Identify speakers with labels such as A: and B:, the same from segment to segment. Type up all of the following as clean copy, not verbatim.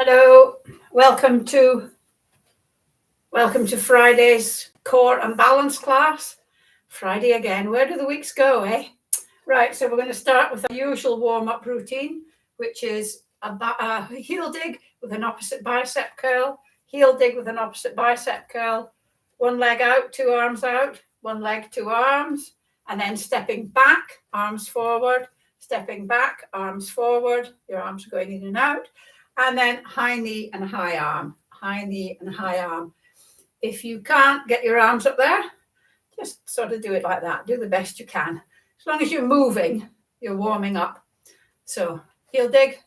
A: Hello, welcome to Friday's core and balance class. Friday again. Where do the weeks go, eh? Right, so we're going to start with our usual warm-up routine, which is a heel dig with an opposite bicep curl, heel dig with an opposite bicep curl, one leg out, two arms out, one leg, two arms, and then stepping back, arms forward, stepping back, arms forward, your arms are going in and out, and then high knee and high arm, high knee and high arm. If you can't get your arms up there, just sort of do it like that. Do the best you can. As long as you're moving, you're warming up. So heel dig,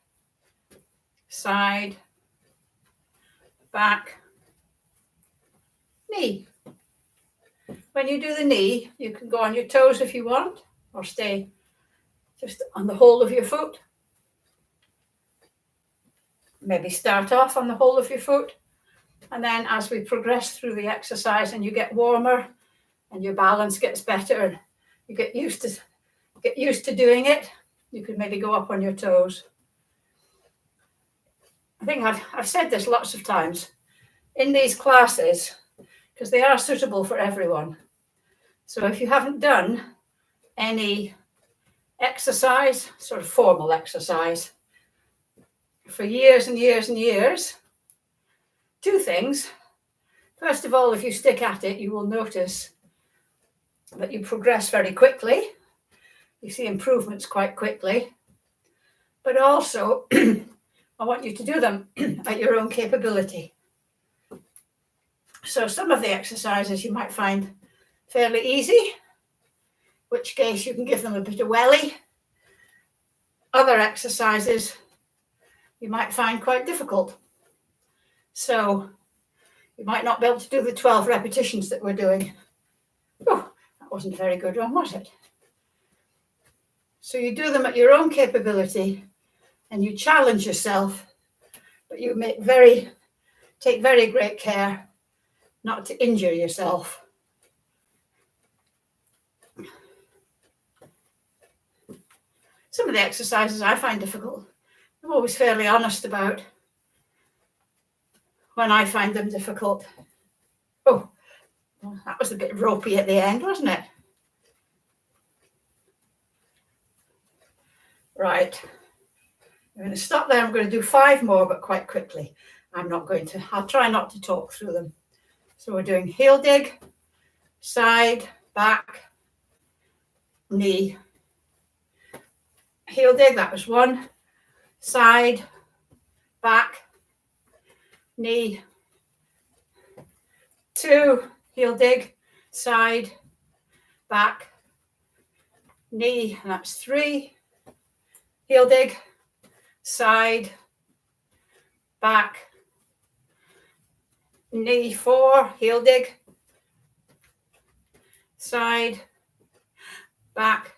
A: side, back, knee. When you do the knee, you can go on your toes if you want, or stay just on the whole of your foot. Maybe start off on the whole of your foot. And then as we progress through the exercise and you get warmer and your balance gets better and you get used to doing it, you can maybe go up on your toes. I think I've said this lots of times in these classes, because they are suitable for everyone. So if you haven't done any exercise, sort of formal exercise, for years and years and years, two things. First of all, if you stick at it, you will notice that you progress very quickly. You see improvements quite quickly. But also, I want you to do them at your own capability. So some of the exercises you might find fairly easy, in which case you can give them a bit of welly. Other exercises you might find quite difficult. So you might not be able to do the 12 repetitions that we're doing. Oh, that wasn't a very good one, was it? So you do them at your own capability and you challenge yourself, but you take very great care not to injure yourself. Some of the exercises I find difficult, I'm always fairly honest about when I find them difficult. Oh, well, that was a bit ropey at the end, wasn't it? Right. I'm going to stop there. I'm going to do 5 more, but quite quickly. I'll try not to talk through them. So we're doing heel dig, side, back, knee. Heel dig, that was 1. Side, back, knee. 2, heel dig, side, back, knee, and that's 3. Heel dig, side, back, knee. 4, heel dig, side, back,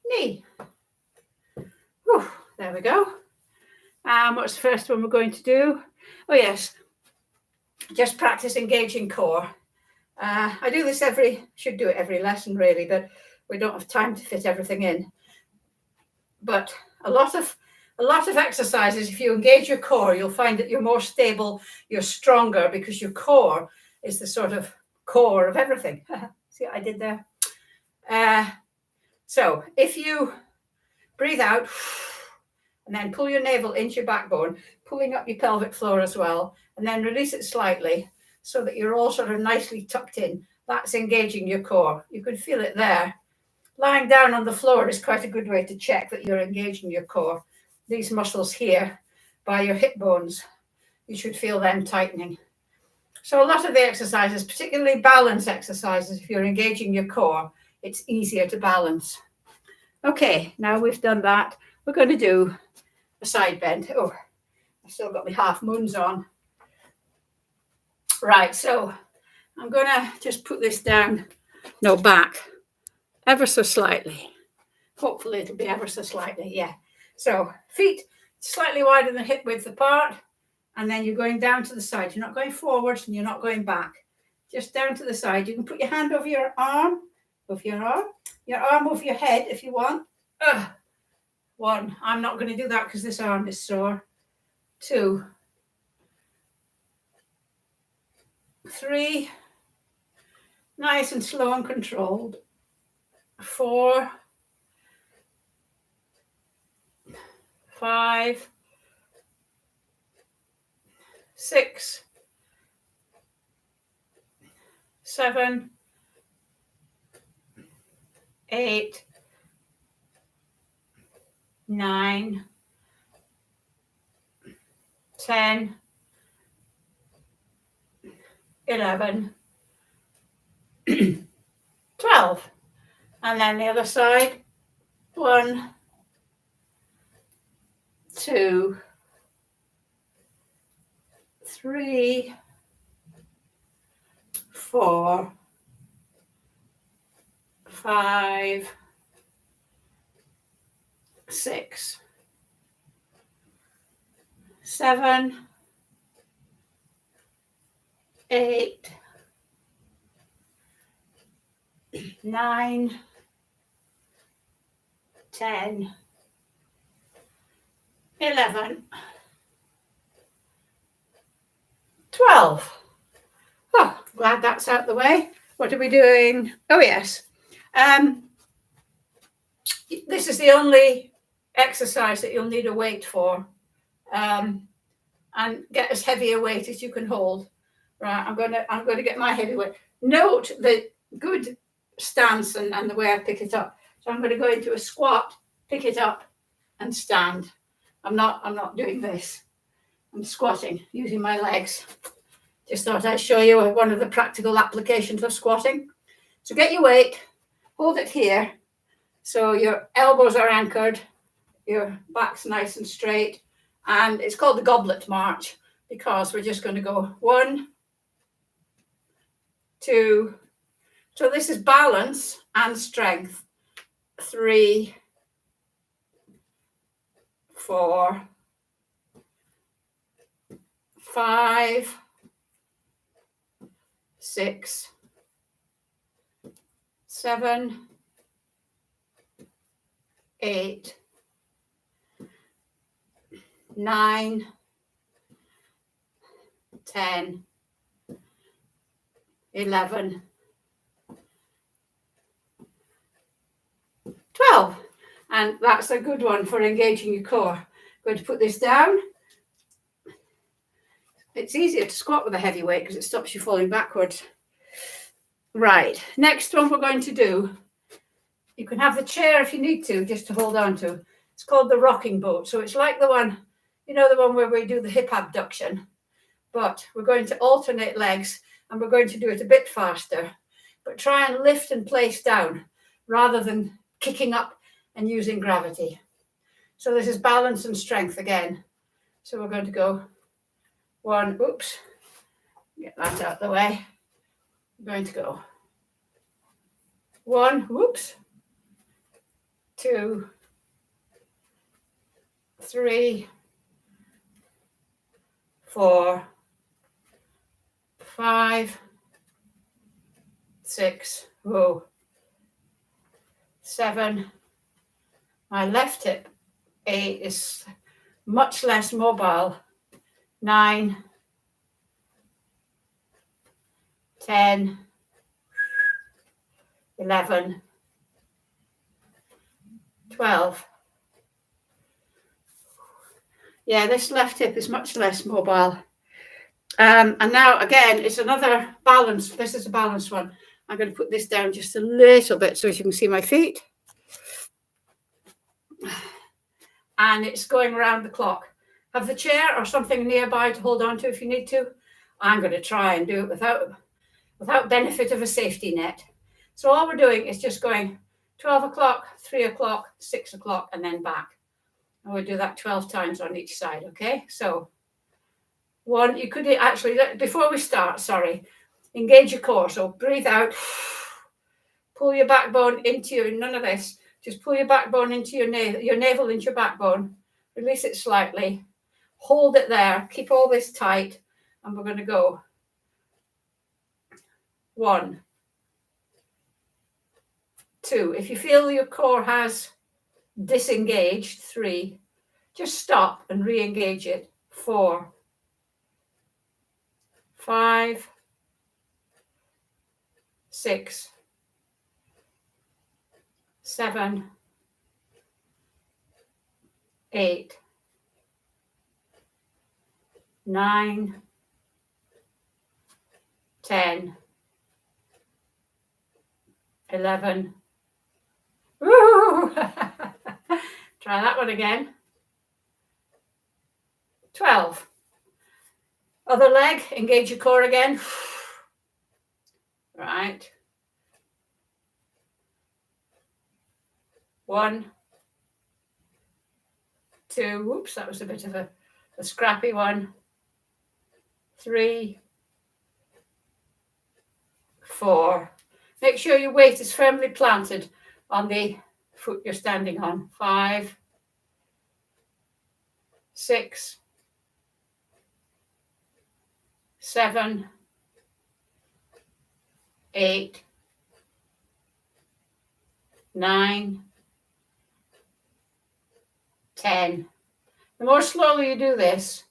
A: knee. Whew, there we go. What's the first one we're going to do? Oh yes, just practice engaging core. I do this should do it every lesson really, but we don't have time to fit everything in. But a lot of exercises, if you engage your core, you'll find that you're more stable, you're stronger, because your core is the sort of core of everything. See what I did there? So if you breathe out and then pull your navel into your backbone, pulling up your pelvic floor as well, and then release it slightly so that you're all sort of nicely tucked in, that's engaging your core. You can feel it there. Lying down on the floor is quite a good way to check that you're engaging your core. These muscles here by your hip bones, you should feel them tightening. So a lot of the exercises, particularly balance exercises, if you're engaging your core, it's easier to balance. Okay, now we've done that, we're going to do a side bend. Oh, I've still got my half moons on. Right, so I'm going to just put this down, back, ever so slightly. Hopefully it'll be ever so slightly, yeah. So feet slightly wider than hip width apart, and then you're going down to the side. You're not going forwards and you're not going back. Just down to the side. You can put your hand over your arm, your arm over your head if you want. 1. I'm not going to do that because this arm is sore. 2, 3, nice and slow and controlled, 4, 5, 6, 7, 8, 9, 10, 11, 12. And then the other side, 1, 2, 3, 4, 5, 6, 7, 8, 9, 10, 11, 12. Oh, glad that's out the way. What are we doing? Oh, yes. This is the only exercise that you'll need a weight for. And get as heavy a weight as you can hold. Right, I'm going to get my heavy weight. Note the good stance and the way I pick it up. So I'm going to go into a squat, pick it up, and stand. I'm not doing this. I'm squatting using my legs. Just thought I'd show you one of the practical applications of squatting. So get your weight, hold it here, so your elbows are anchored, your back's nice and straight, and it's called the goblet march because we're just going to go 1, 2. So this is balance and strength. 3, 4, 5, 6, 7, 8, 9, 10, 11, 12. And that's a good one for engaging your core. I'm going to put this down. It's easier to squat with a heavy weight because it stops you falling backwards. Right, next one we're going to do, you can have the chair if you need to, just to hold on to. It's called the rocking boat. So it's like the one, you know, the one where we do the hip abduction, but we're going to alternate legs and we're going to do it a bit faster, but try and lift and place down rather than kicking up and using gravity. So this is balance and strength again. So we're going to go 1, oops, get that out of the way. We're going to go 1, whoops, 2, 3, 4, 5, 6, whoa, 7. My left hip 8 is much less mobile. 9, 10, 11, 12. Yeah, this left hip is much less mobile. And now again, it's another balance. This is a balanced one. I'm going to put this down just a little bit so you can see my feet. And it's going around the clock. Have the chair or something nearby to hold on to if you need to. I'm going to try and do it without benefit of a safety net. So all we're doing is just going 12 o'clock, 3 o'clock, 6 o'clock, and then back. And we'll do that 12 times on each side, okay? So 1, you could actually, before we start, engage your core. So breathe out, pull your backbone into your, none of this, just pull your backbone into your navel into your backbone, release it slightly, hold it there, keep all this tight, and we're going to go 1, 2. If you feel your core has disengaged, 3, just stop and re-engage it. 4, 5, 6, 7, 8, 9, 10, 11. Woo! Try that one again. 12. Other leg, engage your core again. Right. 1, 2. Whoops, that was a bit of a scrappy one. 3, 4. Make sure your weight is firmly planted on the foot you're standing on. 5, 6, 7, 8, 9, 10. The more slowly you do this,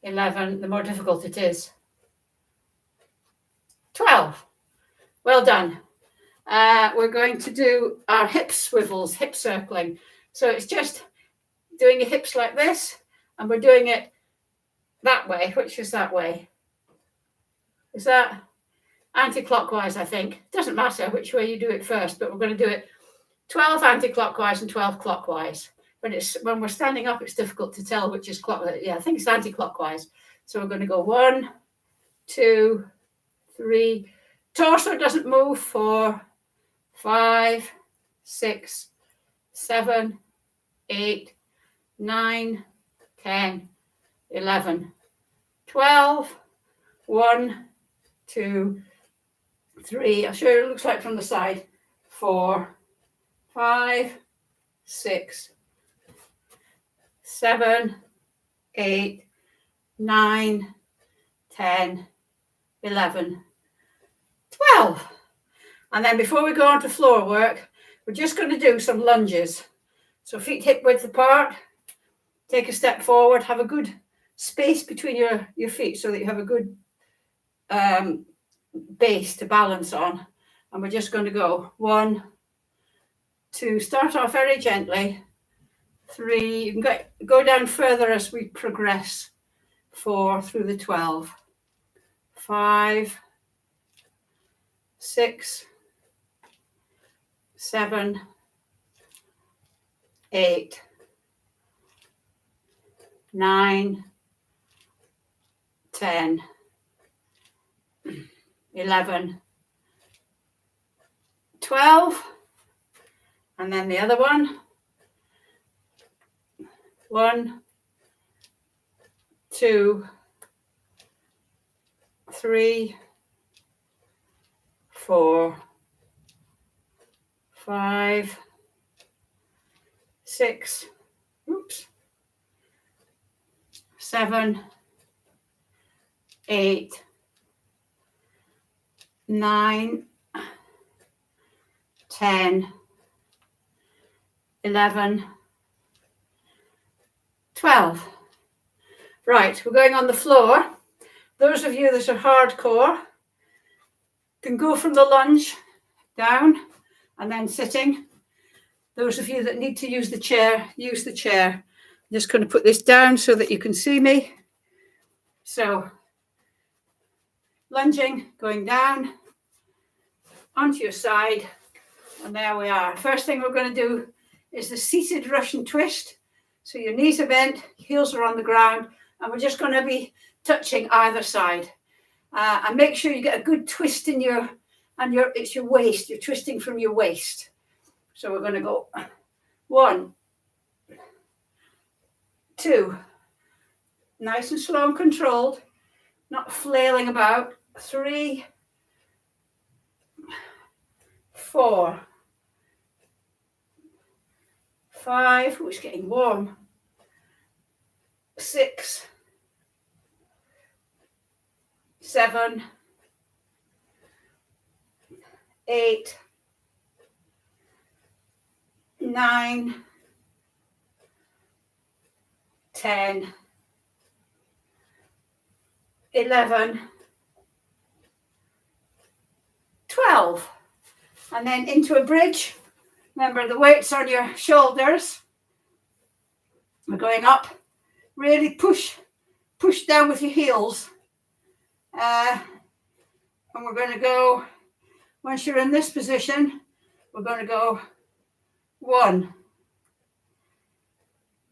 A: 11, the more difficult it is. 12. Well done. We're going to do our hip swivels, hip circling. So it's just doing your hips like this, and we're doing it that way. Which is that way? Is that anti-clockwise, I think? Doesn't matter which way you do it first, but we're going to do it 12 anti-clockwise and 12 clockwise. But it's when we're standing up, it's difficult to tell which is clockwise. Yeah, I think it's anti-clockwise. So we're going to go 1, 2, 3. Torso doesn't move. 4, 5, 6, 7, 8, 9, 10, 11, 12. 1, 2, 3. I'll show you what it looks like from the side. 4, 5, 6, 7, 8, 9, 10, 11, 12. And then before we go on to floor work, we're just going to do some lunges. So feet hip width apart, take a step forward, have a good space between your feet so that you have a good base to balance on. And we're just going to go 1, 2, start off very gently. 3, you can go down further as we progress. 4 through the 12. 5, 6, 7, 8, 9, 10, 11, 12, and then the other one. 1, 2, 3, 4, 5, 6, 7, 8, 9, 10, 11, 12. Right, we're going on the floor. Those of you that are hardcore can go from the lunge down and then sitting. Those of you that need to use the chair, use the chair. I'm just going to put this down so that you can see me. So, lunging, going down, onto your side, and there we are. First thing we're going to do is the seated Russian twist. So your knees are bent, heels are on the ground, and we're just going to be touching either side. And make sure you get a good twist in it's your waist. You're twisting from your waist. So we're going to go 1, 2, nice and slow and controlled, not flailing about. 3, 4, 5, it's getting warm. 6, 7, 8, 9, 10, 11, 12. And then into a bridge. Remember, the weight's on your shoulders. We're going up. Really push down with your heels. And we're going to go, once you're in this position, we're going to go 1,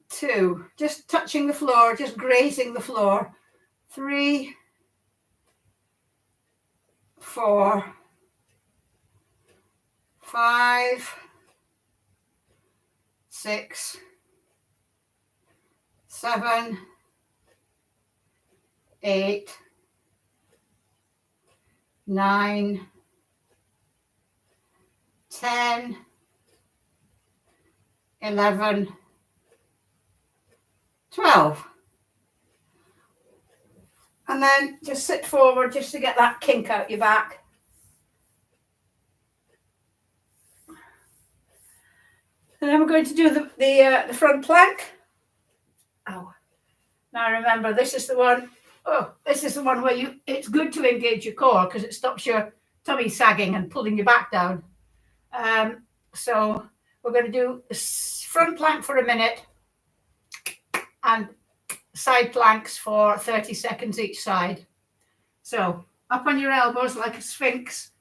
A: 2, just touching the floor, just grazing the floor. 3, 4, 5, 6, 7, 8, 9, 10, 11, 12. And then just sit forward just to get that kink out your back. And then we're going to do the front plank. Oh, now remember, this is the one. Oh, this is the one where it's good to engage your core because it stops your tummy sagging and pulling your back down. So we're going to do front plank for a minute and side planks for 30 seconds each side. So up on your elbows like a sphinx.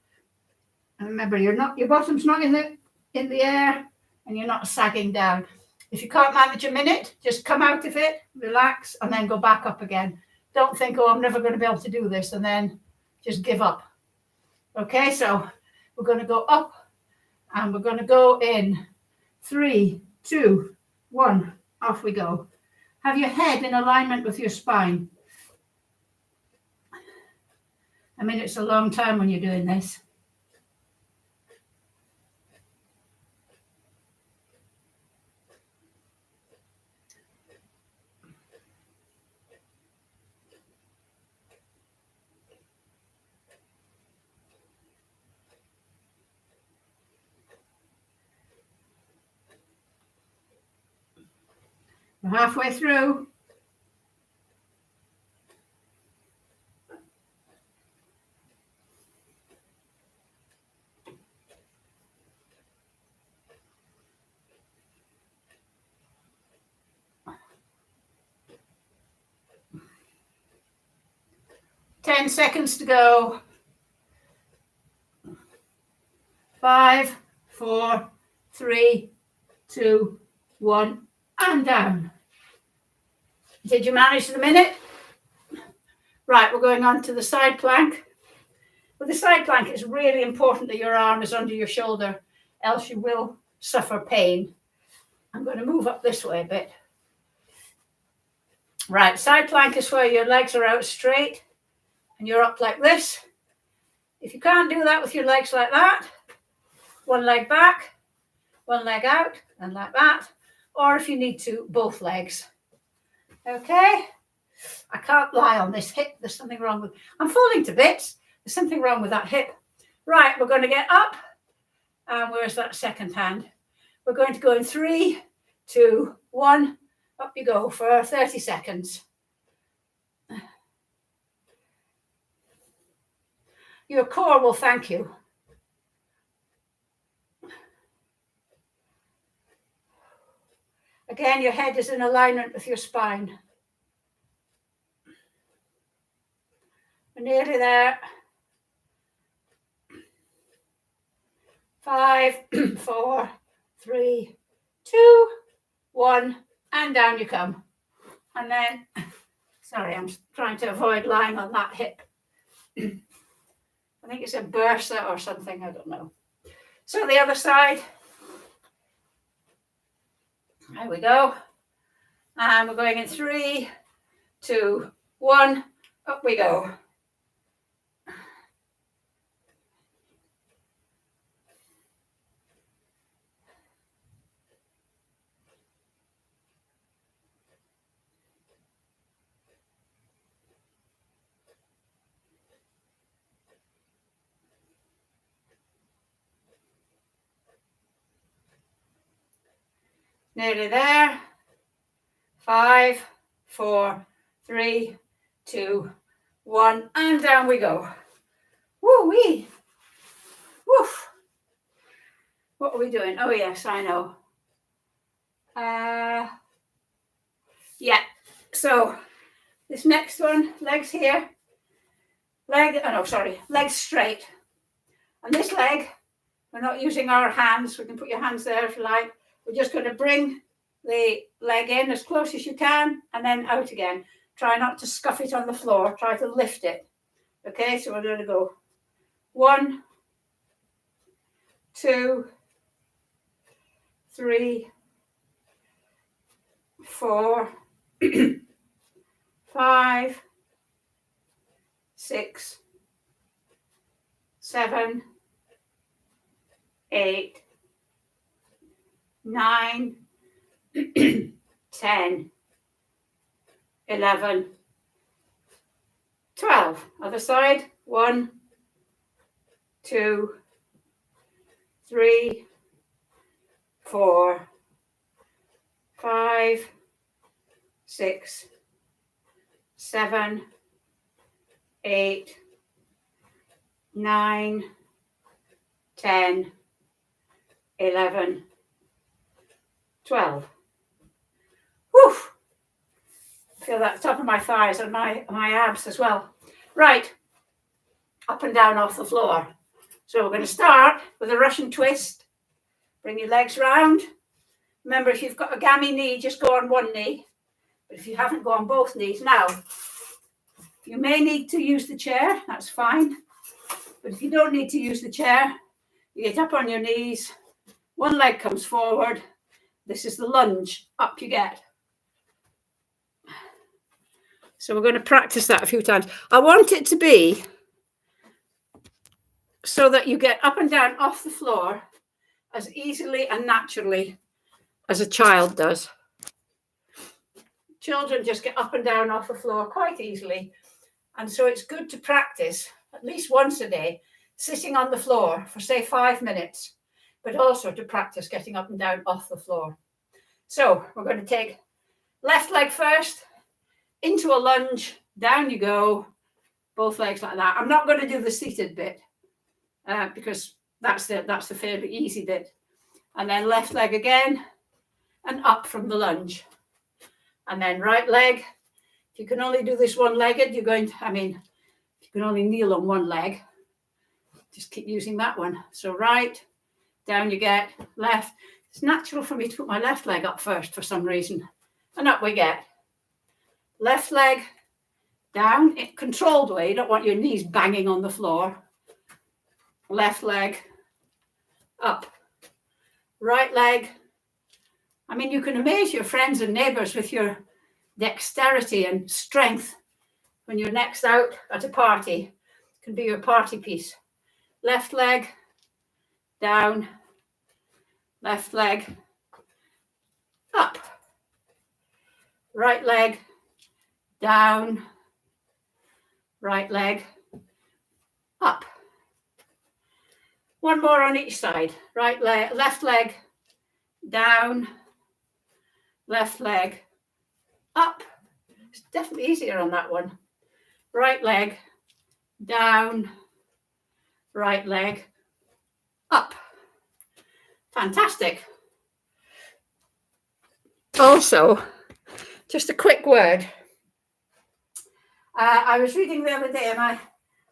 A: And remember, your bottom's not in the air and you're not sagging down. If you can't manage a minute, just come out of it, relax, and then go back up again. Don't think, oh, I'm never going to be able to do this, and then just give up. Okay, so we're going to go up and we're going to go in 3, 2, 1. Off we go. Have your head in alignment with your spine. I mean, it's a long time when you're doing this. We're halfway through. Ten seconds to go. 5, 4, 3, 2, 1, and down. Did you manage the minute? Right, we're going on to the side plank. With the side plank, it's really important that your arm is under your shoulder, else you will suffer pain. I'm going to move up this way a bit. Right, side plank is where your legs are out straight and you're up like this. If you can't do that with your legs like that, one leg back, one leg out, and like that. Or if you need to, both legs. Okay? I can't lie on this hip. There's something wrong with, I'm falling to bits. There's something wrong with that hip. Right, we're going to get up. And where's that second hand? We're going to go in 3, 2, 1. Up you go for 30 seconds. Your core will thank you. Again, your head is in alignment with your spine. We're nearly there. 5, 4, 3, 2, 1, and down you come. And then, sorry, I'm trying to avoid lying on that hip. I think it's a bursa or something, I don't know. So the other side. There we go. And we're going in 3, 2, 1. Up we go. Nearly there. 5, 4, 3, 2, 1, and down we go. Woo-wee. Woof. What are we doing? Oh, yes, I know. Yeah, so this next one, legs here. Legs straight. And this leg, we're not using our hands. We can put your hands there if you like. We're just going to bring the leg in as close as you can and then out again. Try not to scuff it on the floor. Try to lift it. Okay, so we're going to go 1, 2, 3, 4, 5, 6, 7, 8, 9, 10, 11, 12. Other side. 1, 2, 3, 4, 5, 6, 7, 8, 9, 10, 11, 12. Whew. Feel that top of my thighs and my abs as well. Right, up and down off the floor. So we're going to start with a Russian twist. Bring your legs round. Remember, if you've got a gammy knee, just go on one knee. But if you haven't, go on both knees. Now, you may need to use the chair. That's fine. But if you don't need to use the chair, you get up on your knees. One leg comes forward. This is the lunge. Up you get. So we're going to practice that a few times. I want it to be so that you get up and down off the floor as easily and naturally as a child does. Children just get up and down off the floor quite easily. And so it's good to practice at least once a day, sitting on the floor for, say, 5 minutes, but also to practice getting up and down off the floor. So we're going to take left leg first, into a lunge, down you go, both legs like that. I'm not going to do the seated bit because that's the fairly easy bit. And then left leg again and up from the lunge. And then right leg. If you can only do this one-legged, you can only kneel on one leg, just keep using that one. So right, down you get, left. It's natural for me to put my left leg up first for some reason. And up we get. Left leg down, in a controlled way. You don't want your knees banging on the floor. Left leg up. Right leg. I mean, you can amaze your friends and neighbours with your dexterity and strength when you're next out at a party. It can be your party piece. Left leg down. Left leg up. Right leg down, right leg up. One more on each side. Right leg, left leg down, left leg up. It's definitely easier on that one. Right leg down, right leg up. Fantastic. Also, just a quick word. I was reading the other day, and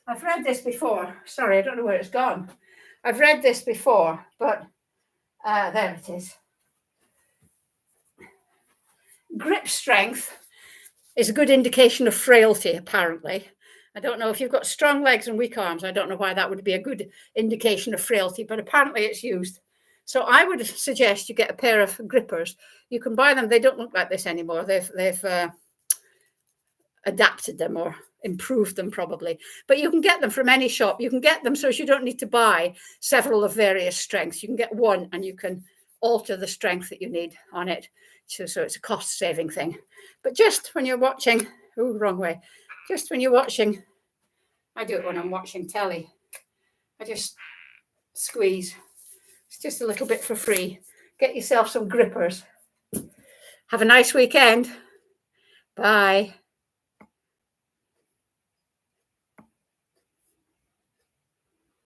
A: I've read this before. Sorry, I don't know where it's gone. I've read this before, but there it is. Grip strength is a good indication of frailty, apparently. I don't know if you've got strong legs and weak arms. I don't know why that would be a good indication of frailty, but apparently it's used. So I would suggest you get a pair of grippers. You can buy them. They don't look like this anymore. They've adapted them or improved them probably. But you can get them from any shop. You can get them so you don't need to buy several of various strengths. You can get one and you can alter the strength that you need on it. So it's a cost-saving thing. But just when you're watching, wrong way. Just when you're watching, I do it when I'm watching telly. I just squeeze. It's just a little bit for free. Get yourself some grippers. Have a nice weekend. Bye.